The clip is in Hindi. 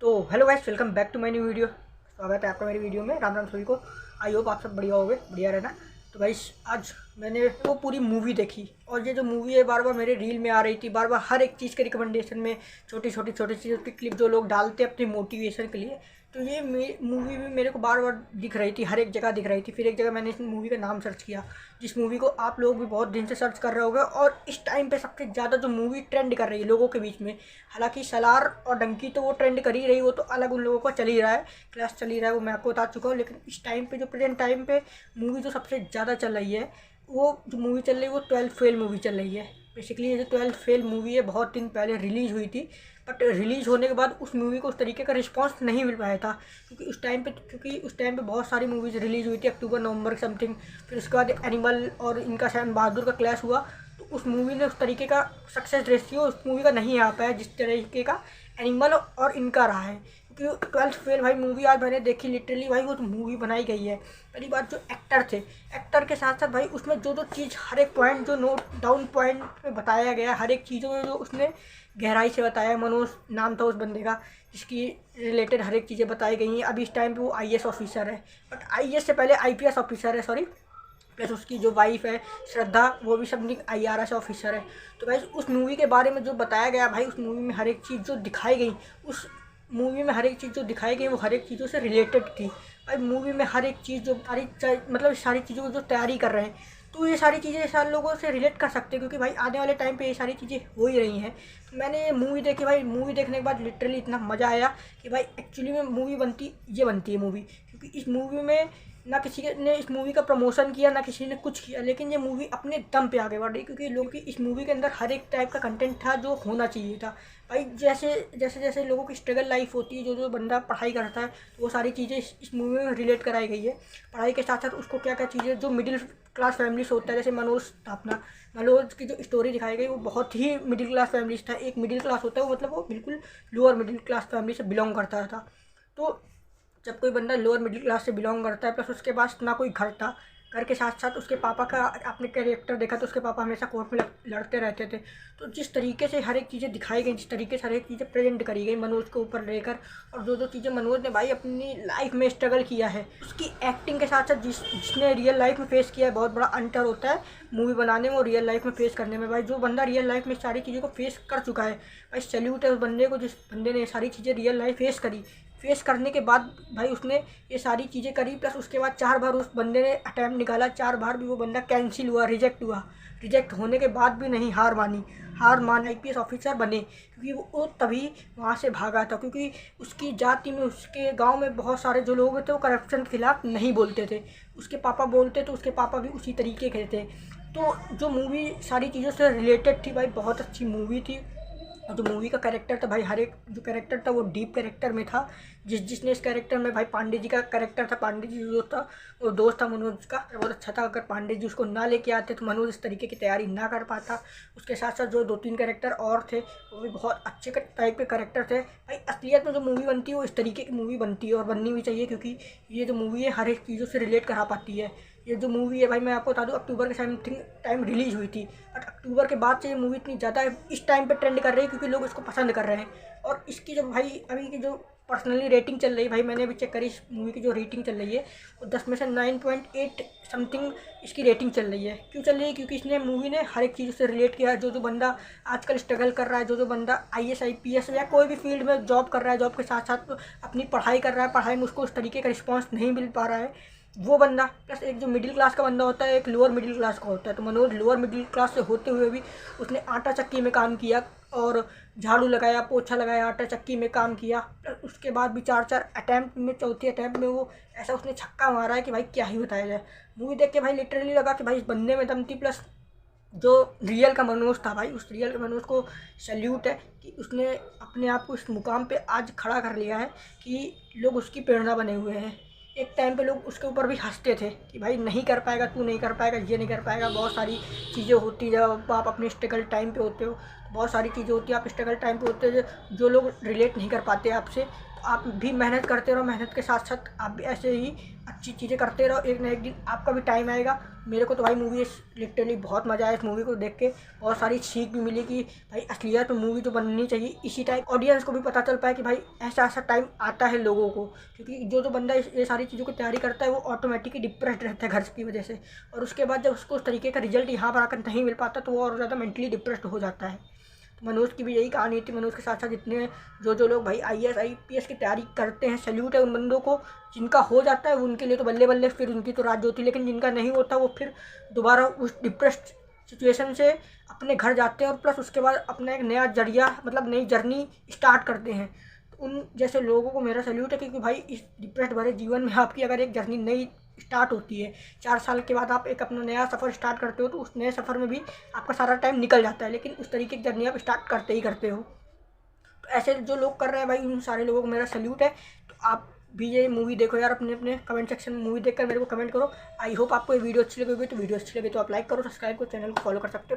तो hello guys, welcome back to my new video. स्वागत है आपका मेरी वीडियो में। राम राम सभी को। आई होप आप सब बढ़िया होगे, बढ़िया रहना। तो गाइस, आज मैंने वो पूरी मूवी देखी, और ये जो मूवी है बार बार मेरे रील में आ रही थी, बार बार हर एक चीज़ के रिकमेंडेशन में छोटी चीज़ों की क्लिप जो लोग डालते हैं अपनी मोटिवेशन के लिए। तो ये मूवी भी मेरे को बार बार दिख रही थी, हर एक जगह दिख रही थी। फिर एक जगह मैंने इस मूवी का नाम सर्च किया, जिस मूवी को आप लोग भी बहुत दिन से सर्च कर रहे होगे, और इस टाइम पे सबसे ज़्यादा जो मूवी ट्रेंड कर रही है लोगों के बीच में। हालांकि सलार और डंकी तो वो ट्रेंड कर ही रही, वो तो अलग उन लोगों का चल ही रहा है, क्लास चल ही रहा है, वो मैं आपको बता चुका हूँ। लेकिन इस टाइम पे जो प्रेजेंट टाइम पे मूवी जो सबसे ज़्यादा चल रही है, वो जो मूवी चल रही है वो 12 फेल मूवी चल रही है। बेसिकली ये जो 12 फेल मूवी है बहुत दिन पहले रिलीज़ हुई थी, बट रिलीज़ होने के बाद उस मूवी को उस तरीके का रिस्पांस नहीं मिल पाया था, क्योंकि उस टाइम पे बहुत सारी मूवीज़ रिलीज़ हुई थी, अक्टूबर नवंबर समथिंग। फिर उसके बाद एनिमल और इनका शायद बहादुर का क्लैश हुआ, तो उस मूवी ने उस तरीके का सक्सेस रेशियो उस मूवी का नहीं आ पाया जिस तरीके का एनिमल और इनका रहा है। क्योंकि 12 फेल भाई मूवी आज मैंने देखी, लिटरली भाई वो तो मूवी बनाई गई है। पहली बात, जो एक्टर थे, एक्टर के साथ साथ भाई उसमें जो जो चीज़, हर एक पॉइंट जो नोट डाउन पॉइंट में बताया गया, हर एक चीज़ों में जो उसने गहराई से बताया। मनोज नाम था उस बंदे का, जिसकी रिलेटेड हर एक चीज़ें बताई गई हैं। अभी इस टाइम पे वो आईएएस ऑफिसर है, बट आईएएस से पहले आईपीएस ऑफिसर है, सॉरी। प्लस उसकी जो वाइफ है श्रद्धा, वो भी सब आईआरएस ऑफिसर है। तो भाई उस मूवी के बारे में जो बताया गया, भाई उस मूवी में हर एक चीज़ जो दिखाई गई, उस मूवी में हर एक चीज़ जो दिखाई गई वो हर एक चीज़ों से रिलेटेड थी। भाई मूवी में हर एक चीज़ जो मतलब सारी चीज़ों की जो तैयारी कर रहे हैं, तो ये सारी चीज़ें सारे लोगों से रिलेट कर सकते हैं, क्योंकि भाई आने वाले टाइम पे ये सारी चीज़ें हो ही रही हैं। तो मैंने ये मूवी देखी भाई, मूवी देखने के बाद लिटरली इतना मज़ा आया कि भाई एक्चुअली में मूवी बनती है मूवी। क्योंकि इस मूवी में ना किसी ने इस मूवी का प्रमोशन किया, ना किसी ने कुछ किया, लेकिन ये मूवी अपने दम पे आगे बढ़ रही, क्योंकि लोगों की इस मूवी के अंदर हर एक टाइप का कंटेंट था जो होना चाहिए था। भाई जैसे जैसे जैसे लोगों की स्ट्रगल लाइफ होती है, जो जो बंदा पढ़ाई करता है, तो वो सारी चीज़ें इस मूवी में रिलेट कराई गई है। पढ़ाई के साथ साथ उसको क्या क्या चीज़ें जो मिडिल क्लास फैमिली से होता है, जैसे मनोज था अपना, मनोज की जो स्टोरी दिखाई गई वो बहुत ही मिडिल क्लास फैमिली से था। एक मिडिल क्लास होता है वो, मतलब वो बिल्कुल लोअर मिडिल क्लास फैमिली से बिलोंग करता था। तो जब कोई बंदा लोअर मिडिल क्लास से बिलोंग करता है, प्लस उसके पास ना कोई घर था, घर के साथ साथ उसके पापा का आपने कैरेक्टर देखा, तो उसके पापा हमेशा कोर्ट में लड़ते रहते थे। तो जिस तरीके से हर एक चीज़ें दिखाई गई, जिस तरीके से हर एक चीज़ें प्रेजेंट करी गई मनोज के ऊपर लेकर, और जो जो चीज़ें मनोज ने भाई अपनी लाइफ में स्ट्रगल किया है, उसकी एक्टिंग के साथ साथ जिसने रियल लाइफ में फेस किया है, बहुत बड़ा अंतर होता है मूवी बनाने में और रियल लाइफ में फेस करने में। भाई जो बंदा रियल लाइफ में सारी चीज़ों को फेस कर चुका है, भाई सैल्यूट है उस बंदे को, जिस बंदे ने सारी चीज़ें रियल लाइफ फेस करी। फेस करने के बाद भाई उसने ये सारी चीज़ें करी, प्लस उसके बाद 4 बार उस बंदे ने अटैम्प्ट निकाला, 4 बार भी वो बंदा कैंसिल हुआ, रिजेक्ट हुआ। रिजेक्ट होने के बाद भी नहीं हार मानी, हार मान आईपीएस ऑफिसर बने, क्योंकि वो तभी वहाँ से भागा था। क्योंकि उसकी जाति में, उसके गांव में बहुत सारे जो लोग थे वो करप्शन के खिलाफ नहीं बोलते थे। उसके पापा बोलते तो उसके पापा भी उसी तरीके के थे। तो जो मूवी सारी चीज़ों से रिलेटेड थी भाई, बहुत अच्छी मूवी थी। और जो मूवी का कैरेक्टर था भाई, हर एक जो कैरेक्टर था वो डीप कैरेक्टर में था। जिसने इस कैरेक्टर में, भाई पांडे जी का कैरेक्टर था, पांडे जी जो था वो दोस्त था मनोज का, बहुत अच्छा था। अगर पांडे जी उसको ना लेके आते तो मनोज इस तरीके की तैयारी ना कर पाता। उसके साथ साथ जो 2-3 कैरेक्टर और थे, वो भी बहुत अच्छे टाइप के कैरेक्टर थे। भाई असलियत में जो मूवी बनती है वो इस तरीके की मूवी बनती है, और बननी भी चाहिए, क्योंकि ये जो मूवी है हर एक चीज़ों से रिलेट करा पाती है। ये जो मूवी है भाई, मैं आपको बता दूं, अक्टूबर के टाइम रिलीज़ हुई थी, बट अक्टूबर के बाद से ये मूवी इतनी ज़्यादा इस टाइम पे ट्रेंड कर रही है, क्योंकि लोग इसको पसंद कर रहे हैं। और इसकी जो भाई अभी की जो पर्सनली रेटिंग चल रही है, भाई मैंने अभी चेक करी, इस मूवी की जो रेटिंग चल रही है वो 10 में से 9.8 समथिंग इसकी रेटिंग चल रही है। क्यों चल रही है? क्योंकि इसने मूवी ने हर एक चीज़ से रिलेट किया है। जो जो बंदा आजकल स्ट्रगल कर रहा है, जो जो बंदा आईएएस आईपीएस या कोई भी फील्ड में जॉब कर रहा है, जॉब के साथ साथ अपनी पढ़ाई कर रहा है, पढ़ाई में उसको उस तरीके का रिस्पॉन्स नहीं मिल पा रहा है, वो बंदा, प्लस एक जो मिडिल क्लास का बंदा होता है, एक लोअर मिडिल क्लास का होता है। तो मनोज लोअर मिडिल क्लास से होते हुए भी उसने आटा चक्की में काम किया, और झाड़ू लगाया, पोछा लगाया, आटा चक्की में काम किया। प्लस उसके बाद भी 4-4 अटैम्प्ट में, चौथी अटैम्प्ट में वो ऐसा उसने छक्का मारा है कि भाई क्या ही बताया जाए। मूवी देख के भाई लिटरली लगा कि भाई इस बंदे में दम थी। प्लस जो रियल का मनोज था भाई, उस रियल के मनोज को सैल्यूट है कि उसने अपने आप को इस मुकाम पे आज खड़ा कर लिया है कि लोग उसकी प्रेरणा बने हुए हैं। एक टाइम पे लोग उसके ऊपर भी हंसते थे कि भाई नहीं कर पाएगा, तू नहीं कर पाएगा, ये नहीं कर पाएगा, बहुत सारी चीज़ें होती जब आप अपने स्ट्रगल टाइम पे होते हो, तो बहुत सारी चीज़ें होती हैं, आप स्ट्रगल टाइम पे होते हैं जो लोग रिलेट नहीं कर पाते आपसे। तो आप भी मेहनत करते रहो, मेहनत के साथ साथ आप भी ऐसे ही अच्छी चीज़ें करते रहो, एक ना एक दिन आपका भी टाइम आएगा। मेरे को तो भाई मूवी लिटरली बहुत मज़ा आया इस मूवी को देख के, बहुत सारी सीख भी मिली कि भाई असलियत में मूवी तो बननी चाहिए, इसी टाइप ऑडियंस को भी पता चल पाए कि भाई ऐसा ऐसा टाइम आता है लोगों को। क्योंकि जो बंदा ये सारी चीज़ों की तैयारी करता है वो ऑटोमेटिकली डिप्रेस्ड रहता है घर की वजह से, और उसके बाद जब उसको उस तरीके का रिजल्ट यहाँ पर आकर नहीं मिल पाता तो वो और ज़्यादा मेंटली डिप्रेस्ड हो जाता है। तो मनोज की भी यही कहानी थी। मनोज के साथ साथ जितने जो लोग भाई IAS IPS की तैयारी करते हैं, सैल्यूट है उन बंदों को। जिनका हो जाता है उनके लिए तो बल्ले बल्ले, फिर उनकी तो राज होती है, लेकिन जिनका नहीं होता वो फिर दोबारा उस डिप्रेस्ड सिचुएशन से अपने घर जाते हैं और प्लस उसके बाद अपना एक नया जरिया मतलब नई जर्नी स्टार्ट करते हैं। तो उन जैसे लोगों को मेरा सैल्यूट है, क्योंकि भाई इस डिप्रेस्ड भरे जीवन में आपकी अगर एक जर्नी नई स्टार्ट होती है, 4 साल के बाद आप एक अपना नया सफ़र स्टार्ट करते हो, तो उस नए सफ़र में भी आपका सारा टाइम निकल जाता है, लेकिन उस तरीके की जर्नी आप स्टार्ट करते ही करते हो। तो ऐसे जो लोग कर रहे हैं भाई, उन सारे लोगों को मेरा सैल्यूट है। तो आप भी ये मूवी देखो यार, अपने अपने कमेंट सेक्शन में मूवी देखकर मेरे को कमेंट करो। आई होप आपको ये वीडियो अच्छी लगी होगी, तो वीडियो अच्छी लगे तो आप लाइक करो, सब्सक्राइब करो, चैनल को फॉलो कर सकते हो।